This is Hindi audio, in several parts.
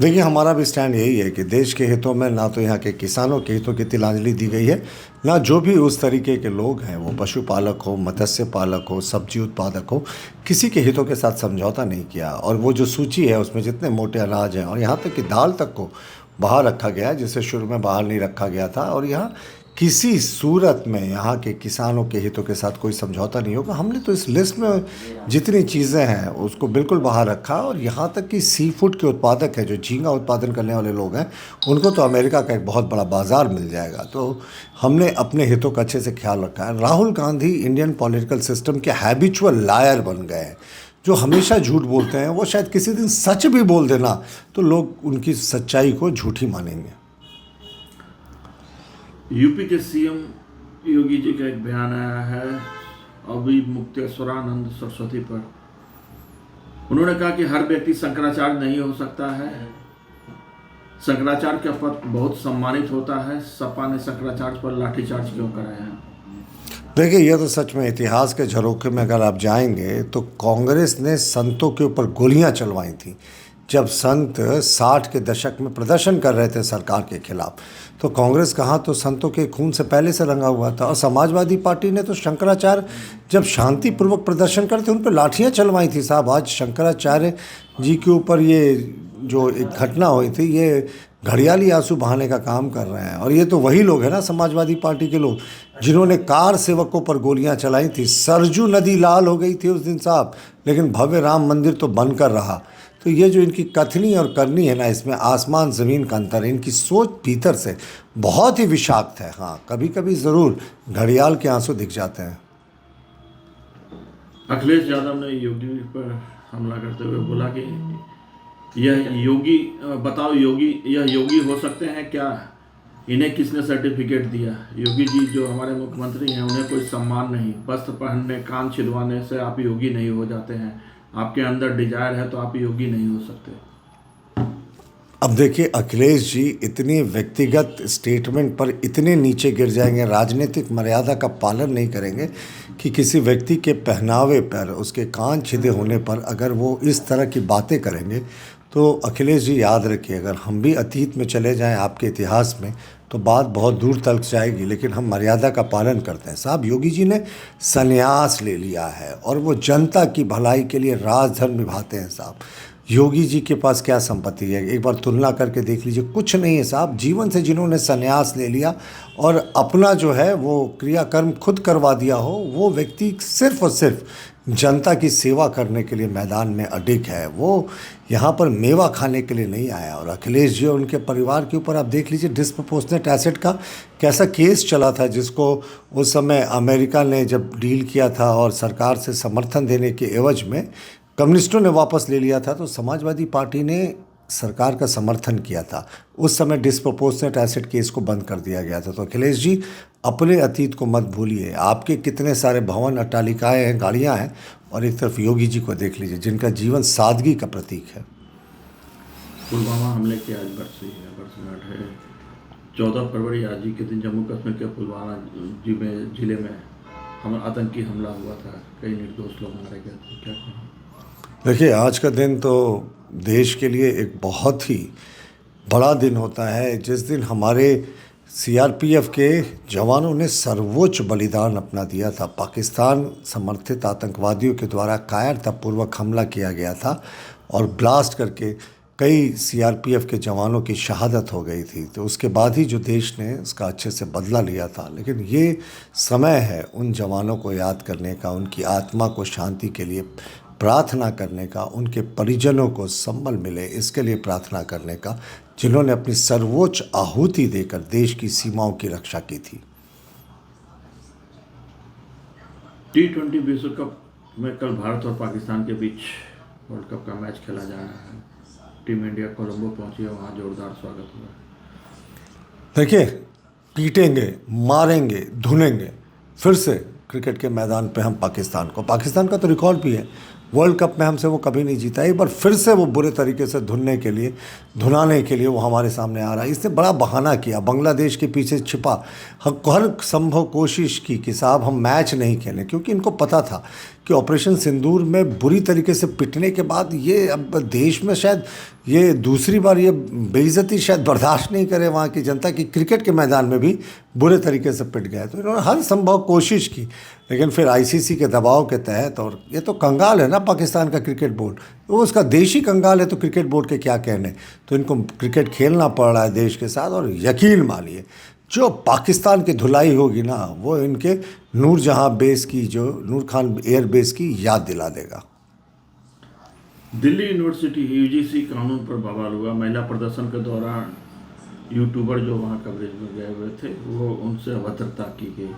देखिए, हमारा भी स्टैंड यही है कि देश के हितों में ना तो यहाँ के किसानों के हितों की तिलांजलि दी गई है, ना जो भी उस तरीके के लोग हैं, वो पशुपालक हो, मत्स्य पालक हो, सब्जी उत्पादक हो, किसी के हितों के साथ समझौता नहीं किया। और वो जो सूची है उसमें जितने मोटे अनाज हैं और यहाँ तक कि दाल तक को बाहर रखा गया है, जिसे शुरू में बाहर नहीं रखा गया था। और यहाँ किसी सूरत में यहाँ के किसानों के हितों के साथ कोई समझौता नहीं होगा। हमने तो इस लिस्ट में जितनी चीज़ें हैं उसको बिल्कुल बाहर रखा। और यहाँ तक कि सी फूड के उत्पादक हैं, जो झींगा उत्पादन करने वाले लोग हैं, उनको तो अमेरिका का एक बहुत बड़ा बाज़ार मिल जाएगा। तो हमने अपने हितों का अच्छे से ख्याल रखा है। Rahul Gandhi Indian political system के हैबिचुअल लायर बन गए हैं, जो हमेशा झूठ बोलते हैं। वो शायद किसी दिन सच भी बोल देना तो लोग उनकी सच्चाई को झूठी मानेंगे। यूपी के सीएम योगी जी का एक बयान आया है अभिमुक्तेश्वरानंद सरस्वती पर। उन्होंने कहा कि हर व्यक्ति शंकराचार्य नहीं हो सकता है। शंकराचार्य का पद बहुत सम्मानित होता है। सपा ने शंकराचार्य पर लाठीचार्ज क्यों कराया है? देखिए, यह तो सच में इतिहास के झरोखे में अगर आप जाएंगे तो कांग्रेस ने संतों के ऊपर गोलियां चलवाई थी। जब संत 60 के दशक में प्रदर्शन कर रहे थे सरकार के खिलाफ, तो कांग्रेस कहाँ तो संतों के खून से पहले से रंगा हुआ था। और समाजवादी पार्टी ने तो शंकराचार्य जब शांतिपूर्वक प्रदर्शन करते उन पर लाठियाँ चलवाई थी। साहब, आज शंकराचार्य जी के ऊपर ये जो एक घटना हुई थी, ये घड़ियाली आंसू बहाने का काम कर रहे हैं। और ये तो वही लोग हैं ना, समाजवादी पार्टी के लोग, जिन्होंने कार सेवकों पर गोलियां चलाई थी। सरजू नदी लाल हो गई थी उस दिन साहब, लेकिन भव्य राम मंदिर तो बनकर रहा। तो ये जो इनकी कथनी और करनी है ना, इसमें आसमान ज़मीन का अंतर है। इनकी सोच भीतर से बहुत ही विषाक्त है। हाँ, कभी कभी ज़रूर घड़ियाल के आंसू दिख जाते हैं। अखिलेश यादव ने योगी पर हमला करते हुए बोला कि यह योगी, बताओ योगी, यह योगी हो सकते हैं क्या? इन्हें किसने सर्टिफिकेट दिया? योगी जी जो हमारे मुख्यमंत्री हैं, उन्हें कोई सम्मान नहीं। वस्त्र पहनने, कान छिदवाने से आप योगी नहीं हो जाते हैं। आपके अंदर डिजायर है तो आप योगी नहीं हो सकते। अब देखिए, अखिलेश जी इतनी व्यक्तिगत स्टेटमेंट पर इतने नीचे गिर जाएंगे, राजनीतिक मर्यादा का पालन नहीं करेंगे कि किसी व्यक्ति के पहनावे पर, उसके कान छिदे होने पर अगर वो इस तरह की बातें करेंगे, तो अखिलेश जी याद रखिए, अगर हम भी अतीत में चले जाएं आपके इतिहास में, तो बात बहुत दूर तक जाएगी। लेकिन हम मर्यादा का पालन करते हैं। साहब, योगी जी ने संन्यास ले लिया है और वो जनता की भलाई के लिए राजधर्म निभाते हैं। साहब, योगी जी के पास क्या संपत्ति है? एक बार तुलना करके देख लीजिए, कुछ नहीं है साहब। जीवन से जिन्होंने संन्यास ले लिया और अपना जो है वो क्रियाकर्म खुद करवा दिया हो, वो व्यक्ति सिर्फ और सिर्फ जनता की सेवा करने के लिए मैदान में अडिग है। वो यहाँ पर मेवा खाने के लिए नहीं आया। और अखिलेश जी और उनके परिवार के ऊपर आप देख लीजिए, डिस्प्रपोर्शनेट एसेट का कैसा केस चला था, जिसको उस समय अमेरिका ने जब डील किया था और सरकार से समर्थन देने के एवज में कम्युनिस्टों ने वापस ले लिया था, तो समाजवादी पार्टी ने सरकार का समर्थन किया था। उस समय डिस्प्रपोर्शनेट एसेट केस को बंद कर दिया गया था। तो अखिलेश जी, अपने अतीत को मत भूलिए। आपके कितने सारे भवन, अट्टालिकाएँ हैं, गाड़ियाँ हैं, और एक तरफ योगी जी को देख लीजिए, जिनका जीवन सादगी का प्रतीक है। पुलवामा हमले की आज वर्षगांठ है। 14 फरवरी आज ही के दिन जम्मू कश्मीर के पुलवामा जिले में आतंकी हमला हुआ था। कई निर्दोष लोग मारे गए थे। क्या कहें? देखिए, आज का दिन तो देश के लिए एक बहुत ही बड़ा दिन होता है, जिस दिन हमारे सीआरपीएफ के जवानों ने सर्वोच्च बलिदान अपना दिया था। पाकिस्तान समर्थित आतंकवादियों के द्वारा कायरतापूर्वक हमला किया गया था और ब्लास्ट करके कई सीआरपीएफ के जवानों की शहादत हो गई थी। तो उसके बाद ही जो देश ने उसका अच्छे से बदला लिया था। लेकिन ये समय है उन जवानों को याद करने का, उनकी आत्मा को शांति के लिए प्रार्थना करने का, उनके परिजनों को संबल मिले इसके लिए प्रार्थना करने का, जिन्होंने अपनी सर्वोच्च आहुति देकर देश की सीमाओं की रक्षा की थी। T20 विश्व कप में कल भारत और पाकिस्तान के बीच वर्ल्ड कप का मैच खेला जा रहा है। टीम इंडिया कोलंबो पहुंची है, वहां जोरदार स्वागत हुआ। देखिए, पीटेंगे, मारेंगे, धुनेंगे फिर से क्रिकेट के मैदान पे हम पाकिस्तान का तो रिकॉर्ड भी है, वर्ल्ड कप में हमसे वो कभी नहीं जीता। एक बार फिर से वो बुरे तरीके से धुनाने के लिए वो हमारे सामने आ रहा है। इसने बड़ा बहाना किया, बांग्लादेश के पीछे छिपा, हर संभव कोशिश की कि साहब हम मैच नहीं खेलें, क्योंकि इनको पता था कि ऑपरेशन सिंदूर में बुरी तरीके से पिटने के बाद ये अब देश में शायद ये दूसरी बार ये बेइज्जती शायद बर्दाश्त नहीं करे वहाँ की जनता की। क्रिकेट के मैदान में भी बुरे तरीके से पिट गए, तो इन्होंने हर संभव कोशिश की, लेकिन फिर आईसीसी के दबाव के तहत, और ये तो कंगाल है ना पाकिस्तान का क्रिकेट बोर्ड, वो उसका देशी कंगाल है, तो क्रिकेट बोर्ड के क्या कहने। तो इनको क्रिकेट खेलना पड़ रहा है देश के साथ, और यकीन मानिए जो पाकिस्तान की धुलाई होगी ना, वो इनके नूरजहां बेस की, जो नूर खान एयर बेस की याद दिला देगा। दिल्ली यूनिवर्सिटी यूजीसी कानून पर बवाल हुआ। महिला प्रदर्शन के दौरान यूट्यूबर जो वहाँ कवरेज में गए हुए थे, वो उनसे अभद्रता की गई।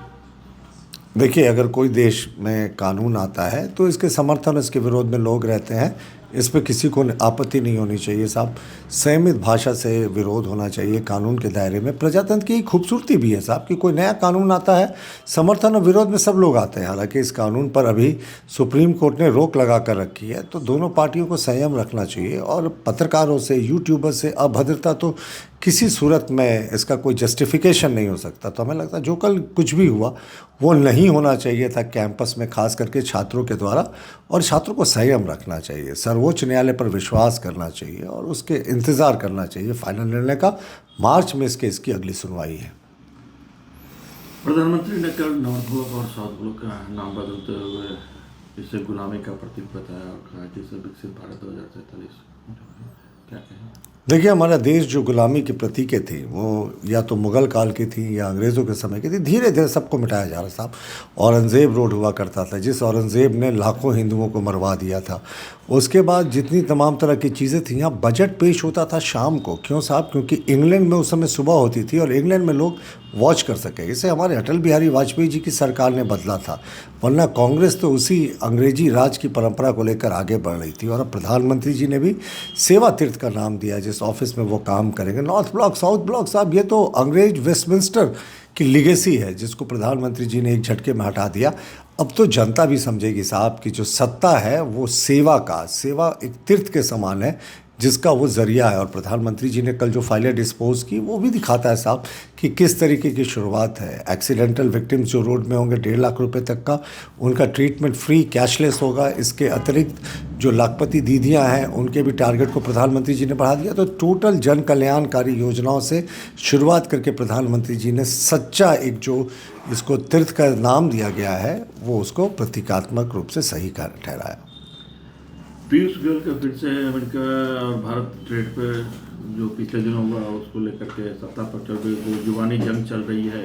देखिए, अगर कोई देश में कानून आता है तो इसके समर्थन, इसके विरोध में लोग रहते हैं, इस पर किसी को आपत्ति नहीं होनी चाहिए साहब। संयमित भाषा से विरोध होना चाहिए कानून के दायरे में। प्रजातंत्र की खूबसूरती भी है साहब कि कोई नया कानून आता है, समर्थन और विरोध में सब लोग आते हैं। हालांकि इस कानून पर अभी सुप्रीम कोर्ट ने रोक लगा कर रखी है, तो दोनों पार्टियों को संयम रखना चाहिए। और पत्रकारों से, यूट्यूबर से अभद्रता तो किसी सूरत में इसका कोई जस्टिफिकेशन नहीं हो सकता। तो हमें लगता है जो कल कुछ भी हुआ वो नहीं होना चाहिए था कैंपस में, खास करके छात्रों के द्वारा, और छात्रों को संयम रखना चाहिए, सर्वोच्च न्यायालय पर विश्वास करना चाहिए और उसके इंतज़ार करना चाहिए फाइनल निर्णय का। मार्च में इस केस की अगली सुनवाई है। प्रधानमंत्री ने कल नॉर्थ ब्लॉक और साउथ ब्लॉक का नाम बदलते हुए इसे गुलामी का प्रतीक बताया और कहा जिसे विकसित भारत 2047। क्या कहें? देखिए, हमारा देश जो गुलामी की प्रतीकें थी वो या तो मुग़ल काल की थी या अंग्रेज़ों के समय की थी, धीरे धीरे सबको मिटाया जा रहा साहब। औरंगज़ेब रोड हुआ करता था, जिस औरंगज़ेब ने लाखों हिंदुओं को मरवा दिया था। उसके बाद जितनी तमाम तरह की चीज़ें थी, यहाँ बजट पेश होता था शाम को। क्यों साहब? क्योंकि इंग्लैंड में उस समय सुबह होती थी और इंग्लैंड में लोग वॉच कर सके। इसे हमारे अटल बिहारी वाजपेयी जी की सरकार ने बदला था, वरना कांग्रेस तो उसी अंग्रेजी राज की परंपरा को लेकर आगे बढ़ रही थी। और अब प्रधानमंत्री जी ने भी सेवा तीर्थ का नाम दिया जिस ऑफिस में वो काम करेंगे। नॉर्थ ब्लॉक, साउथ ब्लॉक साहब, ये तो अंग्रेज वेस्टमिंस्टर की लिगेसी है जिसको प्रधानमंत्री जी ने एक झटके में हटा दिया। अब तो जनता भी समझेगी साहब कि जो सत्ता है वो सेवा एक तीर्थ के समान है जिसका वो ज़रिया है। और प्रधानमंत्री जी ने कल जो फाइलें डिस्पोज की वो भी दिखाता है साहब कि किस तरीके की शुरुआत है। एक्सीडेंटल विक्टिम्स जो रोड में होंगे 1.5 लाख रुपए तक का उनका ट्रीटमेंट फ्री कैशलेस होगा। इसके अतिरिक्त जो लाखपति दीदियां हैं उनके भी टारगेट को प्रधानमंत्री जी ने बढ़ा दिया। तो टोटल जन कल्याणकारी योजनाओं से शुरुआत करके प्रधानमंत्री जी ने सच्चा एक जो इसको तीर्थ का नाम दिया गया है वो उसको प्रतीकात्मक रूप से सही ठहराया। पीयूष गोयल का फिर से अमेरिका और भारत ट्रेड पे जो पिछले दिनों हुआ उसको लेकर के सत्ता पर चल रही जो जुबानी जंग चल रही है,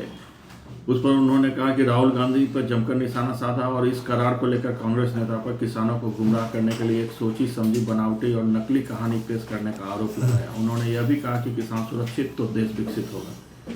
उस पर उन्होंने कहा कि राहुल गांधी पर जमकर निशाना साधा और इस करार को लेकर कांग्रेस नेता पर किसानों को गुमराह करने के लिए एक सोची समझी बनावटी और नकली कहानी पेश करने का आरोप लगाया। उन्होंने यह भी कहा कि किसान सुरक्षित तो देश विकसित होगा।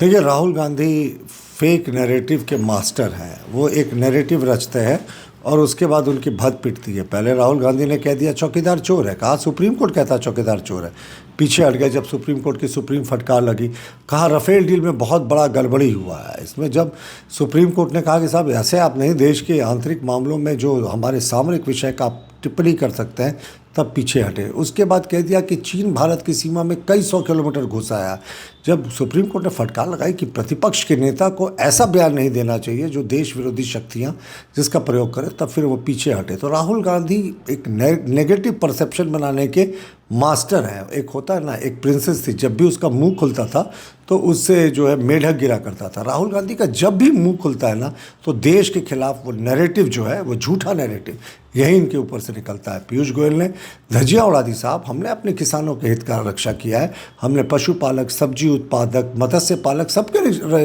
देखिए, राहुल गांधी फेक नैरेटिव के मास्टर हैं। वो एक नैरेटिव रचते हैं और उसके बाद उनकी भद पिटती है। पहले राहुल गांधी ने कह दिया चौकीदार चोर है, कहा सुप्रीम कोर्ट कहता चौकीदार चोर है, पीछे हट गए जब सुप्रीम कोर्ट की सुप्रीम फटकार लगी। कहा राफेल डील में बहुत बड़ा गड़बड़ी हुआ है। इसमें जब सुप्रीम कोर्ट ने कहा कि साहब ऐसे आप नहीं देश के आंतरिक मामलों में जो हमारे सामरिक विषय का आप टिप्पणी कर सकते हैं, तब पीछे हटे। उसके बाद कह दिया कि चीन भारत की सीमा में कई 100 किलोमीटर घुस आया। जब सुप्रीम कोर्ट ने फटकार लगाई कि प्रतिपक्ष के नेता को ऐसा बयान नहीं देना चाहिए जो देश विरोधी शक्तियां जिसका प्रयोग करें, तब फिर वो पीछे हटे। तो राहुल गांधी एक नेगेटिव परसेप्शन बनाने के मास्टर हैं। एक होता है ना, एक प्रिंसेस थी, जब भी उसका मुंह खुलता था तो उससे जो है मेढक गिरा करता था। राहुल गांधी का जब भी मुंह खुलता है ना तो देश के खिलाफ वो नैरेटिव जो है वो झूठा नैरेटिव यही इनके ऊपर से निकलता है। पीयूष गोयल ने धज्जियां उड़ा दी साहब। हमने अपने किसानों के हित का रक्षा किया है, हमने पशुपालक, सब्जी उत्पादक, मत्स्य पालक सबके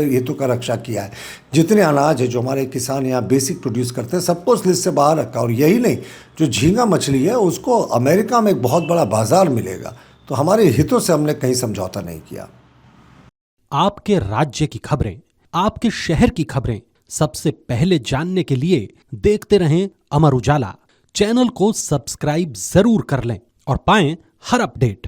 हितों का रक्षा किया है। जितने अनाज है जो हमारे किसान यहाँ बेसिक प्रोड्यूस करते हैं सबको उस लिस्ट से बाहर रखा। और यही नहीं, जो झींगा मछली है उसको अमेरिका में एक बहुत बड़ा बाजार मिलेगा। तो हमारे हितों से हमने कहीं समझौता नहीं किया। आपके राज्य की खबरें, आपके शहर की खबरें सबसे पहले जानने के लिए देखते रहें अमर उजाला। चैनल को सब्सक्राइब जरूर कर लें और पाएं हर अपडेट।